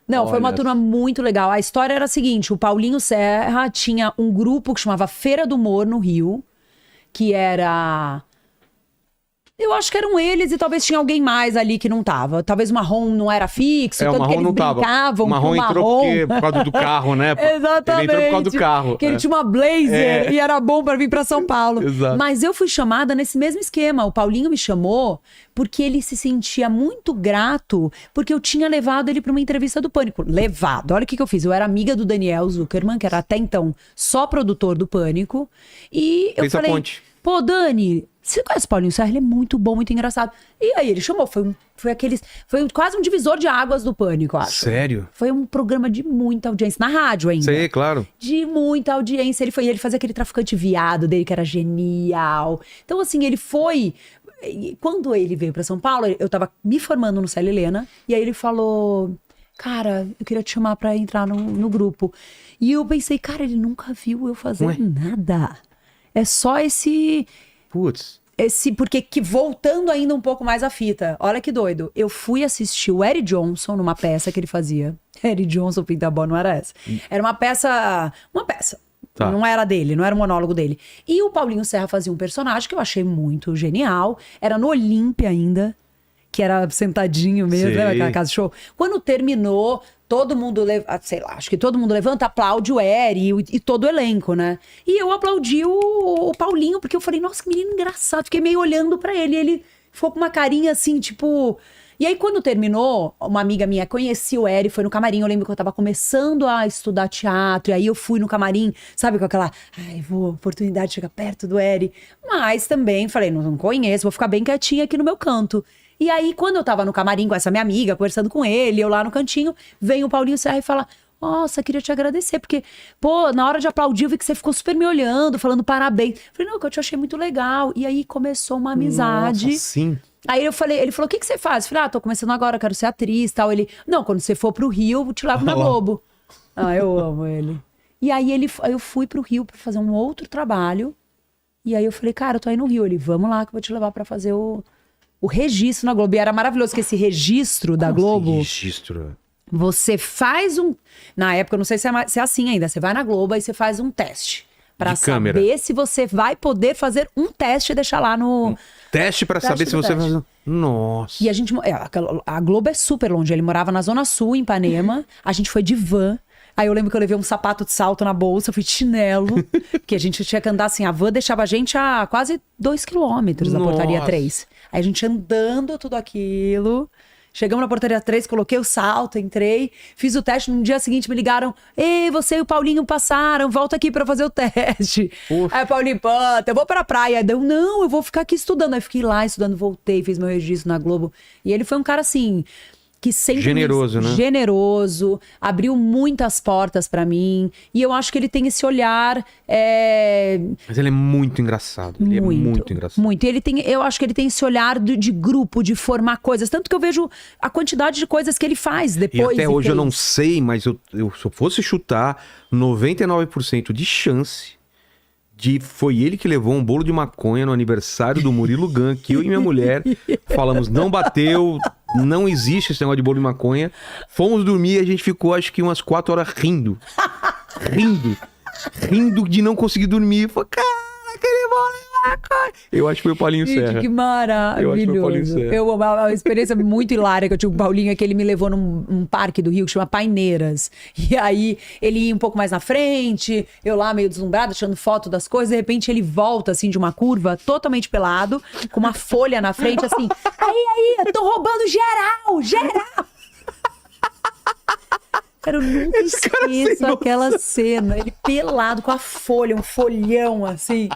Não, foi uma Olha turma muito legal. A história era a seguinte, o Paulinho Serra tinha um grupo que chamava Feira do Humor no Rio, que era... Eu acho que eram eles e talvez tinha alguém mais ali que não tava. Talvez o Marrom não era fixo, o tanto que Marrom eles não tava. brincavam O Marrom que o entrou Marrom... por causa do carro, né? Exatamente. Ele entrou por causa do carro. Que ele tinha uma Blazer e era bom pra vir pra São Paulo. Exato. Mas eu fui chamada nesse mesmo esquema. O Paulinho me chamou porque ele se sentia muito grato porque eu tinha levado ele pra uma entrevista do Pânico. Levado. Olha o que eu fiz. Eu era amiga do Daniel Zuckerman, que era até então só produtor do Pânico. E eu Fez a falei... ponte. Pô, Dani, você conhece o Paulinho Serra? Ele é muito bom, muito engraçado. E aí ele chamou, foi quase um divisor de águas do Pânico, eu acho. Sério? Foi um programa de muita audiência, na rádio ainda. Sei, claro. De muita audiência. Ele fazia aquele traficante viado dele, que era genial. Então, assim, ele foi... Quando ele veio pra São Paulo, eu tava me formando no Célia Helena, e aí ele falou... Cara, eu queria te chamar pra entrar no grupo. E eu pensei, cara, ele nunca viu eu fazer nada. É só esse... Putz. Porque voltando ainda um pouco mais a fita, olha que doido. Eu fui assistir o Eric Johnson numa peça que ele fazia. Eric Johnson, Pintabó, não era essa. Era uma peça. Tá. Não era dele, não era o monólogo dele. E o Paulinho Serra fazia um personagem que eu achei muito genial. Era no Olímpia ainda, que era sentadinho mesmo, né? Aquela casa de show. Quando terminou... Todo mundo, sei lá, acho que todo mundo levanta, aplaude o Eri e todo o elenco, né? E eu aplaudi o Paulinho, porque eu falei, nossa, que menino engraçado. Fiquei meio olhando pra ele, e ele ficou com uma carinha assim, tipo... E aí, quando terminou, uma amiga minha conhecia o Eri, foi no camarim. Eu lembro que eu tava começando a estudar teatro, e aí eu fui no camarim, sabe, com aquela... Ai, oportunidade de chegar perto do Eri. Mas também falei, não conheço, vou ficar bem quietinha aqui no meu canto. E aí, quando eu tava no camarim com essa minha amiga, conversando com ele, eu lá no cantinho, vem o Paulinho Serra e fala... Nossa, queria te agradecer, porque, pô, na hora de aplaudir, eu vi que você ficou super me olhando, falando parabéns. Falei, não, que eu te achei muito legal. E aí começou uma amizade. Nossa, sim. Aí ele falou, o que você faz? Eu falei, tô começando agora, quero ser atriz e tal. Ele, não, quando você for pro Rio, eu te levo na Globo. Eu amo ele. E aí eu fui pro Rio pra fazer um outro trabalho. E aí eu falei, cara, eu tô aí no Rio. Ele, vamos lá que eu vou te levar pra fazer o registro na Globo. E era maravilhoso que esse registro da Globo... Registro? Você faz Na época, eu não sei se é assim ainda. Você vai na Globo e você faz um teste. Pra saber se você vai poder fazer um teste e deixar lá no... Teste pra saber se você vai... Nossa. E a gente... A Globo é super longe. Ele morava na Zona Sul, em Ipanema. A gente foi de van. Aí eu lembro que eu levei um sapato de salto na bolsa, eu fui de chinelo. Porque a gente tinha que andar assim. A van deixava a gente a quase 2 quilômetros da portaria 3. Aí a gente andando tudo aquilo... Chegamos na portaria 3, coloquei o salto, entrei, fiz o teste. No dia seguinte me ligaram: ei, você e o Paulinho passaram, volta aqui pra fazer o teste. Ufa. Aí o Paulinho, eu vou pra praia. Não, eu vou ficar aqui estudando. Aí fiquei lá estudando, voltei, fiz meu registro na Globo. E ele foi um cara assim... que sempre generoso, né? Generoso, abriu muitas portas pra mim. E eu acho que ele tem esse olhar... Mas ele é muito engraçado. Ele é muito engraçado. Muito. Eu acho que ele tem esse olhar de grupo, de formar coisas. Tanto que eu vejo a quantidade de coisas que ele faz depois. E até hoje eu não sei, mas se eu fosse chutar, 99% de chance foi ele que levou um bolo de maconha no aniversário do Murilo Gun, que eu e minha mulher falamos, não bateu, não existe esse negócio de bolo de maconha. Fomos dormir e a gente ficou, acho que umas 4 horas rindo. Rindo de não conseguir dormir. Falei, cara, aquele bolo de maconha. Eu acho que foi o Paulinho Serra. Que maravilhoso. Eu acho que foi o Paulinho Serra. Eu amo a experiência muito hilária que eu tive com o Paulinho, é que ele me levou num parque do Rio que chama Paineiras. E aí ele ia um pouco mais na frente, eu lá meio deslumbrada, tirando foto das coisas, de repente ele volta assim de uma curva, totalmente pelado, com uma folha na frente, assim, aí, eu tô roubando geral. Cara, eu nunca esqueço aquela cena, ele pelado com a folha, um folhão assim.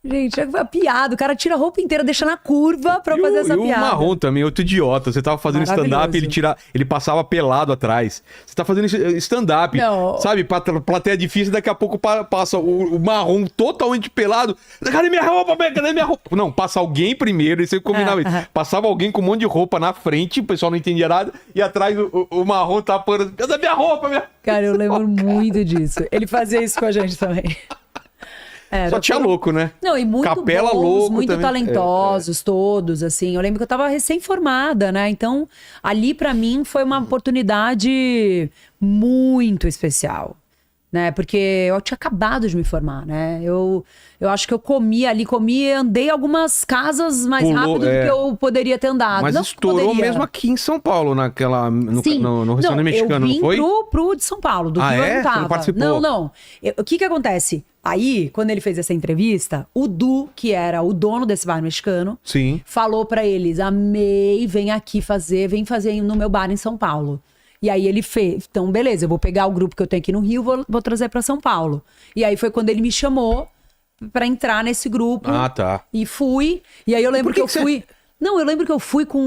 Gente, é uma piada. O cara tira a roupa inteira, deixa na curva pra fazer essa piada. E o Marrom também, outro idiota. Você tava fazendo stand-up, ele passava pelado atrás. Você tá fazendo stand-up, sabe? Plateia difícil, daqui a pouco passa o Marrom totalmente pelado. Cadê minha roupa? Cadê minha roupa? Não, passa alguém primeiro, e você combinava isso. Passava alguém com um monte de roupa na frente, o pessoal não entendia nada, e atrás o Marrom tapando. Cadê minha roupa? Cara, eu lembro muito disso. Ele fazia isso com a gente também. Só tinha louco, né? Não, e muito Capela bons, louco muito também. talentosos, todos, assim. Eu lembro que eu tava recém-formada, né? Então, ali pra mim foi uma oportunidade muito especial, né? Porque eu tinha acabado de me formar, né? Eu acho que eu andei algumas casas mais rápido do que eu poderia ter andado. Mas não estourou mesmo aqui em São Paulo, no restaurante mexicano, não foi? Pro de São Paulo, do Rio eu não tava. Você não participou? Não. O que acontece? Aí, quando ele fez essa entrevista, o Du, que era o dono desse bar mexicano, Sim. falou pra eles, amei, vem fazer no meu bar em São Paulo. E aí ele fez, então beleza, eu vou pegar o grupo que eu tenho aqui no Rio, vou trazer pra São Paulo. E aí foi quando ele me chamou pra entrar nesse grupo. Ah, tá. E fui, e aí eu lembro que eu fui... Não, eu lembro que eu fui com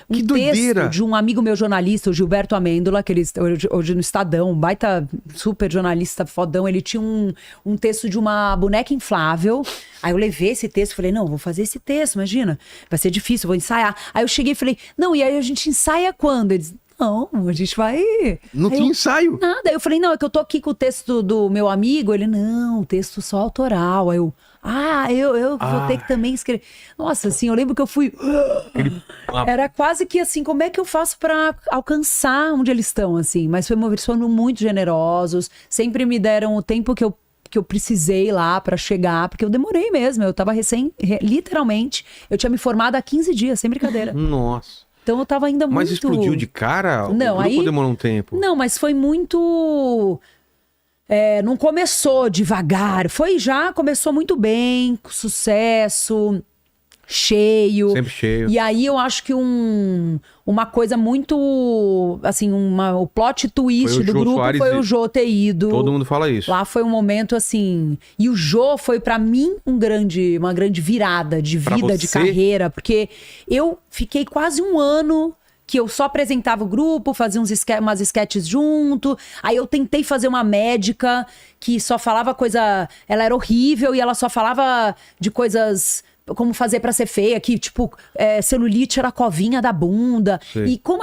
um texto de um amigo meu jornalista, o Gilberto Amêndola, que ele hoje no Estadão, um baita super jornalista fodão, ele tinha um texto de uma boneca inflável. Aí eu levei esse texto, falei, não, vou fazer esse texto, imagina, vai ser difícil, vou ensaiar. Aí eu cheguei e falei, não, e aí a gente ensaia quando? Eles, não, a gente vai... Não tinha ensaio? Nada, aí eu falei, não, é que eu tô aqui com o texto do meu amigo. Ele, não, texto só autoral. Aí eu... eu vou ter que também escrever. Nossa, assim, eu lembro que eu fui... Era quase que assim, como é que eu faço pra alcançar onde eles estão, assim? Mas eles foram muito generosos, sempre me deram o tempo que eu precisei lá pra chegar, porque eu demorei mesmo, eu tava literalmente, eu tinha me formado há 15 dias, sem brincadeira. Nossa. Então eu tava ainda muito... Mas explodiu de cara? Não, o grupo demorou um tempo? Não, mas foi muito... não começou devagar, começou muito bem, com sucesso, cheio. Sempre cheio. E aí eu acho que uma coisa muito, assim, o plot twist do grupo foi o Jô ter ido. Todo mundo fala isso. Lá foi um momento assim, e o Jô foi pra mim uma grande virada de vida, de carreira, porque eu fiquei quase um ano que eu só apresentava o grupo, fazia umas sketches junto. Aí eu tentei fazer uma médica que só falava coisa... Ela era horrível e ela só falava de coisas... Como fazer pra ser feia, que tipo, celulite era a covinha da bunda. Sim. E como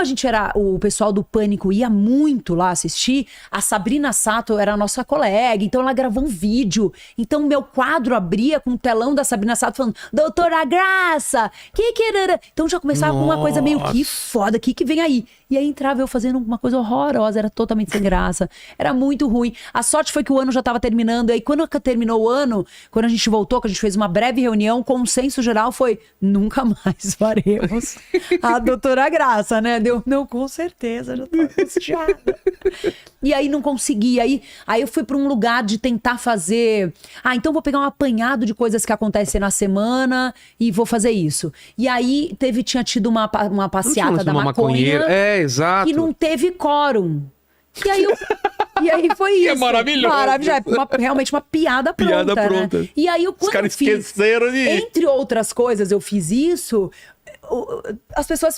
o pessoal do Pânico ia muito lá assistir, a Sabrina Sato era a nossa colega, então ela gravou um vídeo. Então meu quadro abria com o telão da Sabrina Sato falando, Doutora Graça, que era? Então já começava com uma coisa meio, que foda, que vem aí? E aí entrava eu fazendo uma coisa horrorosa, era totalmente sem graça, era muito ruim. A sorte foi que o ano já tava terminando, e aí quando terminou o ano, quando a gente voltou, que a gente fez uma breve reunião, com consenso geral foi, nunca mais faremos a Doutora Graça, né? Não, com certeza, já tô angustiada. E aí não consegui, aí eu fui pra um lugar de tentar fazer, então vou pegar um apanhado de coisas que acontecem na semana e vou fazer isso. E aí tinha tido uma passeata da maconha, exato. E não teve quórum. E aí foi isso. É maravilhoso. Realmente uma piada pronta. Piada pronta. Né? E aí, quando eu fiz, esqueceram de... entre outras coisas, eu fiz isso, as pessoas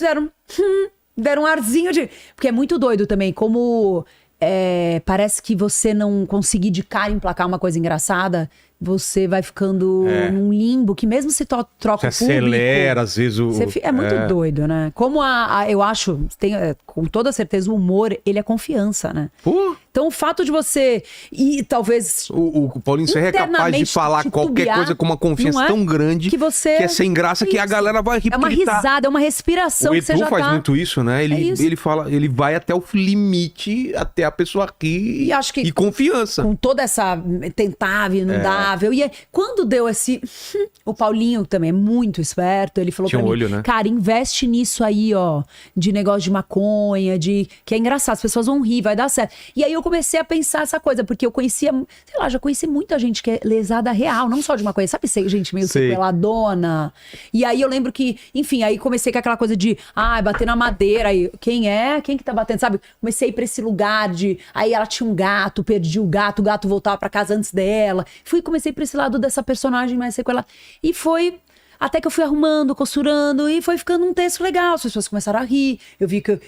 deram um arzinho de... Porque é muito doido também, como parece que você não conseguir de cara emplacar uma coisa engraçada, você vai ficando num limbo, que mesmo se troca o público... Você acelera, às vezes, é muito doido, né? Como eu acho, com toda certeza, o humor, ele é confiança, né? Pô. Então, o fato de você... E talvez... O Paulinho Serra é capaz de falar qualquer coisa com uma confiança tão grande que é sem graça, que a galera vai repetir. É uma risada, é uma respiração que você já tá... O Edu faz muito isso, né? Ele fala, ele vai até o limite, até a pessoa rir e acho que e confiança. Com toda essa tentável, não dá. E aí, quando deu esse... O Paulinho também é muito esperto, ele falou pra mim, né? Cara, investe nisso aí, ó, de negócio de maconha, que é engraçado, as pessoas vão rir, vai dar certo. E aí eu comecei a pensar essa coisa, porque eu conhecia, sei lá, já conheci muita gente que é lesada real, não só de maconha, sabe, gente meio sequeladona. E aí eu lembro que, enfim, aí comecei com aquela coisa de, bater na madeira, aí, quem que tá batendo, sabe? Comecei a ir pra esse lugar aí ela tinha um gato, perdi o gato voltava pra casa antes dela. Comecei pra esse lado dessa personagem mais sequelada. E foi até que eu fui arrumando, costurando, e foi ficando um texto legal. As pessoas começaram a rir, eu vi que...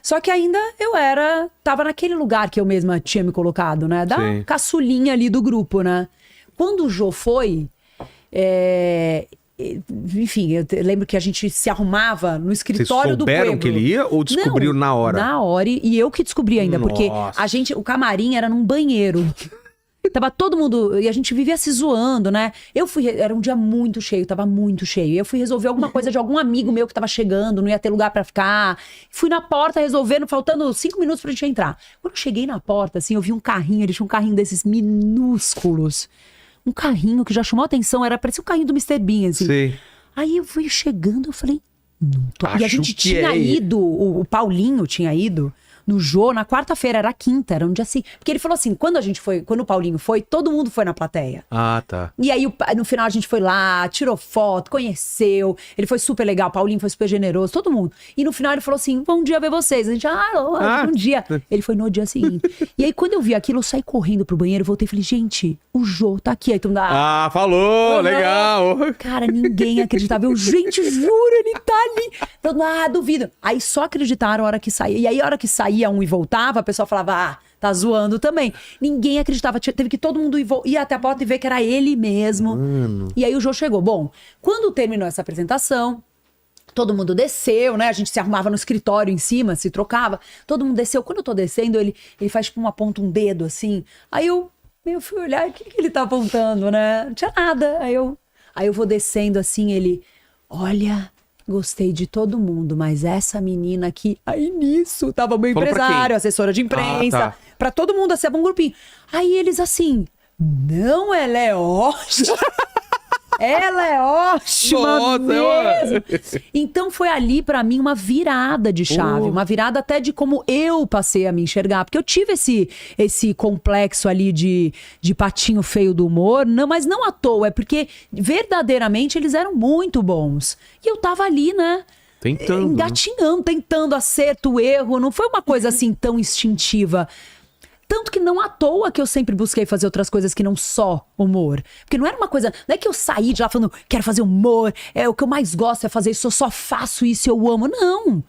só que ainda tava naquele lugar que eu mesma tinha me colocado, né? Da caçulinha ali do grupo, né? Quando o Jô foi... enfim, eu lembro que a gente se arrumava no escritório do Pueblo. Vocês souberam que ele ia ou descobriram na hora? Na hora, e eu que descobri ainda, porque o camarim era num banheiro. Tava todo mundo... E a gente vivia se zoando, né? Era um dia muito cheio, tava muito cheio. Eu fui resolver alguma coisa de algum amigo meu que tava chegando, não ia ter lugar pra ficar. Fui na porta resolvendo, faltando 5 minutos pra gente entrar. Quando eu cheguei na porta, assim, eu vi um carrinho, eles tinham um carrinho desses minúsculos. Um carrinho que já chamou a atenção, parecia o carrinho do Mr. Bean, assim. Sim. Aí eu fui chegando, eu falei... E a gente tinha ido, o Paulinho tinha ido... No Jô, na quarta-feira, era quinta, era um dia assim. Porque ele falou assim, quando o Paulinho foi, todo mundo foi na plateia. Ah, tá. E aí, no final, a gente foi lá, tirou foto, conheceu. Ele foi super legal, o Paulinho foi super generoso, todo mundo. E no final ele falou assim, bom dia ver vocês. A gente, bom dia. Ele foi no dia seguinte. E aí, quando eu vi aquilo, eu saí correndo pro banheiro, voltei e falei, gente, o Jô tá aqui. Aí todo mundo, falou, legal. Cara, ninguém acreditava. Eu, gente, juro, ele tá ali. Todo mundo, duvido. Aí só acreditaram a hora que saía. E aí, a hora que saía um e voltava, a pessoa falava, tá zoando também. Ninguém acreditava. Teve que todo mundo ir até a porta e ver que era ele mesmo. Mano. E aí o Jô chegou. Bom, quando terminou essa apresentação, todo mundo desceu, né? A gente se arrumava no escritório em cima, se trocava. Todo mundo desceu. Quando eu tô descendo, ele faz tipo uma ponta, um dedo assim. Aí eu fui olhar, o que ele tá apontando, né? Não tinha nada. Aí eu vou descendo assim, ele... Olha... Gostei de todo mundo, mas essa menina aqui... Aí nisso, tava meu empresário, assessora de imprensa, pra todo mundo, assim, um grupinho. Aí eles assim, não, ela é ótima. Ela é ótima mesmo. Então foi ali pra mim uma virada de chave, uma virada até de como eu passei a me enxergar, porque eu tive esse complexo ali de patinho feio do humor, não, mas não à toa, é porque verdadeiramente eles eram muito bons. E eu tava ali, né? Tentando. Engatinhando, tentando acerto, erro, não foi uma coisa assim tão instintiva. Tanto que não à toa que eu sempre busquei fazer outras coisas que não só humor. Porque não era uma coisa... Não é que eu saí de lá falando, quero fazer humor, o que eu mais gosto é fazer isso, eu só faço isso, eu amo. Não.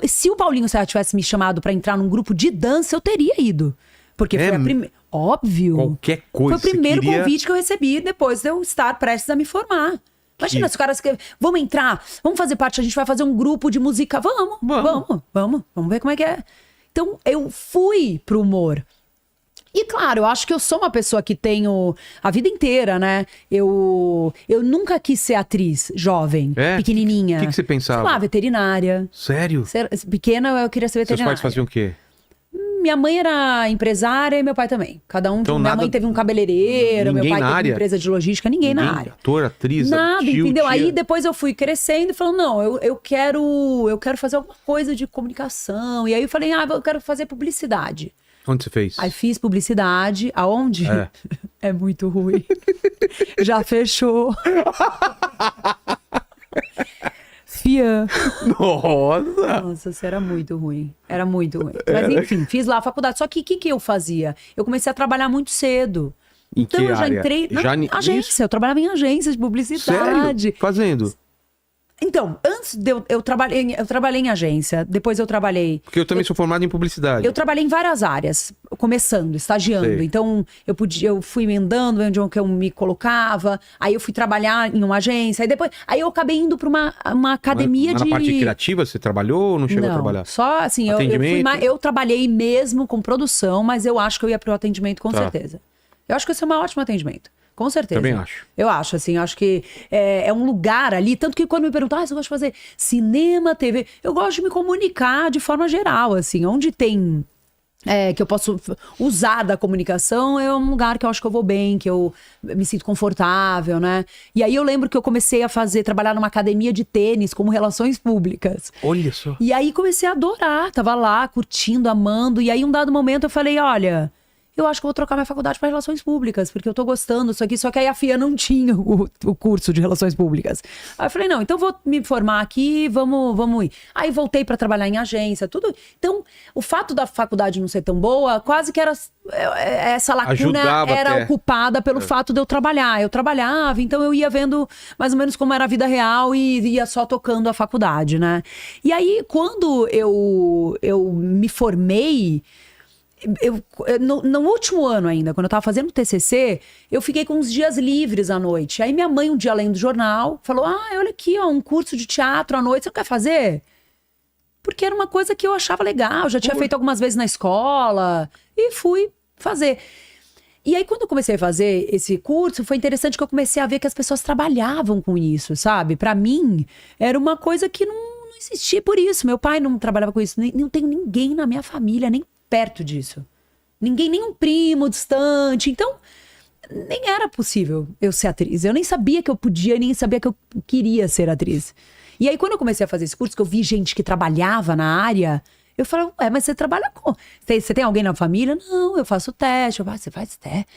Se o Paulinho Serra tivesse me chamado pra entrar num grupo de dança, eu teria ido. Porque foi a primeira... Óbvio. Qualquer coisa. Foi o primeiro convite que eu recebi depois de eu estar prestes a me formar. Imagina, se os caras... Vamos entrar, vamos fazer parte, a gente vai fazer um grupo de música. Vamos ver como é que é. Então, eu fui pro humor. E claro, eu acho que eu sou uma pessoa que tenho a vida inteira, né? Eu nunca quis ser atriz jovem, pequenininha. O que você pensava? Sei lá, veterinária. Sério? Pequena, eu queria ser veterinária. Seus pais faziam o quê? Minha mãe era empresária e meu pai também. Cada um. Então, minha mãe teve um cabeleireiro, meu pai teve uma empresa de logística, ninguém na área. Ator, atriz, nada, tio, entendeu? tia. Aí depois eu fui crescendo e falando, não, eu quero fazer alguma coisa de comunicação. E aí eu falei, eu quero fazer publicidade. Onde você fez? Aí fiz publicidade. Aonde? É muito ruim. Já fechou. Fia. Nossa, isso era muito ruim. Era muito ruim. Mas enfim, fiz lá a faculdade. Só que o que eu fazia? Eu comecei a trabalhar muito cedo. Então eu já entrei na agência. Eu trabalhava em agência de publicidade. Sério? Fazendo? Então, antes de eu trabalhei em agência, depois eu trabalhei... Porque eu também sou formado em publicidade. Eu trabalhei em várias áreas, começando, estagiando. Sei. Então, eu fui emendando onde eu me colocava, aí eu fui trabalhar em uma agência, aí eu acabei indo para uma academia mas de... na parte criativa você trabalhou ou não chegou a trabalhar? Só assim, eu trabalhei mesmo com produção, mas eu acho que eu ia para o atendimento com certeza. Eu acho que esse é um ótimo atendimento. Com certeza. Também acho. Eu acho, assim, acho que é um lugar ali, tanto que quando me perguntam, você gosta de fazer cinema, TV, eu gosto de me comunicar de forma geral, assim, onde tem, que eu posso usar da comunicação, é um lugar que eu acho que eu vou bem, que eu me sinto confortável, né? E aí eu lembro que eu comecei a trabalhar numa academia de tênis, como relações públicas. Olha só. E aí comecei a adorar, tava lá, curtindo, amando, e aí um dado momento eu falei, olha... Eu acho que eu vou trocar minha faculdade para relações públicas, porque eu tô gostando disso aqui, só que aí a FIA não tinha o curso de relações públicas. Aí eu falei, não, então vou me formar aqui, vamos ir. Aí voltei para trabalhar em agência, tudo. Então, o fato da faculdade não ser tão boa, quase que era essa lacuna era ocupada pelo fato de eu trabalhar. Eu trabalhava, então eu ia vendo mais ou menos como era a vida real e ia só tocando a faculdade, né? E aí, quando eu me formei... No último ano ainda, quando eu tava fazendo o TCC, eu fiquei com uns dias livres à noite. Aí minha mãe, um dia lendo o jornal, falou, olha aqui, um curso de teatro à noite, você não quer fazer? Porque era uma coisa que eu achava legal, já tinha feito algumas vezes na escola, e fui fazer. E aí, quando eu comecei a fazer esse curso, foi interessante que eu comecei a ver que as pessoas trabalhavam com isso, sabe? Pra mim, era uma coisa que não existia por isso. Meu pai não trabalhava com isso. Não tenho ninguém na minha família, nem perto disso. Ninguém, nem um primo distante. Então, nem era possível eu ser atriz. Eu nem sabia que eu podia, nem sabia que eu queria ser atriz. E aí, quando eu comecei a fazer esse curso, que eu vi gente que trabalhava na área... Eu falo, mas você trabalha com... Você tem alguém na família? Não, eu faço teste. Eu falo, você faz teste?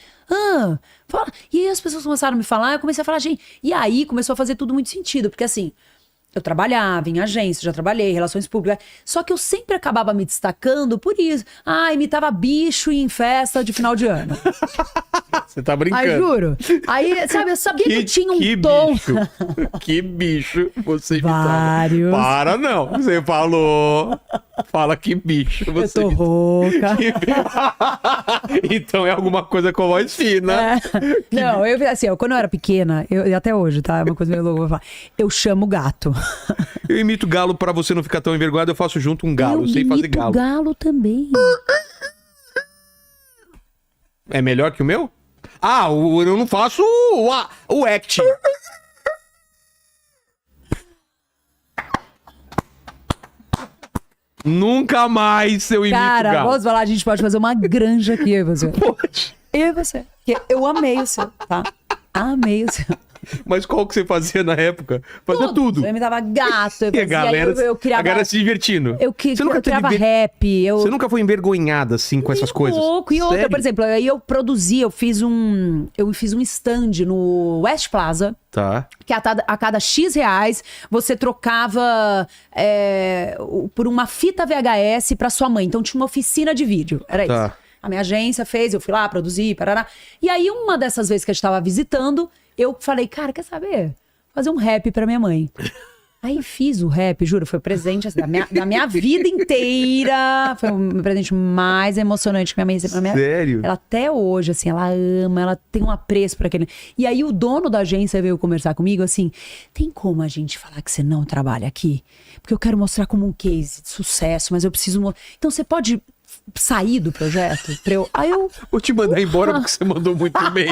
Fala. E aí as pessoas começaram a me falar, eu comecei a falar, gente... E aí começou a fazer tudo muito sentido, porque assim... Eu trabalhava em agência, já trabalhei, relações públicas. Só que eu sempre acabava me destacando por isso. Imitava bicho em festa de final de ano. Você tá brincando. Aí, juro. Aí, sabe, eu sabia que eu tinha um tom. Bicho. Que bicho você imitava. Vários. Para não. Você falou. Fala que bicho você Eu tô rouca. Então é alguma coisa com voz fina. Não, quando eu era pequena, e até hoje, tá? É uma coisa meio louca, eu vou falar. Eu chamo gato. Eu imito galo pra você não ficar tão envergonhado, eu faço junto um galo. Eu sei fazer galo. Galo também. É melhor que o meu? Eu não faço o act. Nunca mais eu imito Cara, galo. posso falar? A gente pode fazer uma granja aqui, eu e você. Pode. Eu e você. Eu amei o seu, tá? Amei o seu. Mas qual que você fazia na época? Fazia tudo. Eu me dava gato. E a galera, eu criava... a galera se divertindo. Eu criava rap. Você nunca foi envergonhada, assim, com essas coisas? Pouco. E outra, Sério? por exemplo, aí eu produzi, eu fiz um stand no West Plaza. Tá. Que a cada X reais você trocava por uma fita VHS pra sua mãe. Então tinha uma oficina de vídeo. Era isso. A minha agência fez, eu fui lá, produzi, parará. E aí, uma dessas vezes que a gente tava visitando, eu falei, cara, quer saber? Fazer um rap pra minha mãe. Aí fiz o rap, juro, foi o presente assim, da minha vida inteira. Foi o presente mais emocionante que minha mãe recebeu. Sério? Ela até hoje, assim, ela ama, ela tem um apreço por aquele... E aí o dono da agência veio conversar comigo, assim, tem como a gente falar que você não trabalha aqui? Porque eu quero mostrar como um case de sucesso, mas eu preciso... Então você pode... sair do projeto pra eu... Aí eu... Vou te mandar embora porque você mandou muito bem.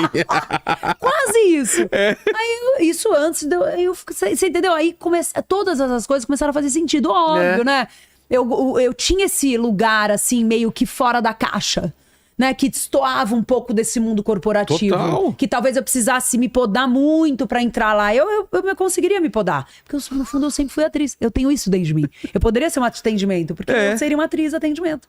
Quase isso. Aí isso antes... Você entendeu? Aí todas essas coisas começaram a fazer sentido. Óbvio, né? Eu tinha esse lugar, assim, meio que fora da caixa. Né, que destoava um pouco desse mundo corporativo. Total. Que talvez eu precisasse me podar muito pra entrar lá. Eu conseguiria me podar. Porque no fundo eu sempre fui atriz. Eu tenho isso dentro de mim. Eu poderia ser um atendimento, porque eu seria uma atriz atendimento.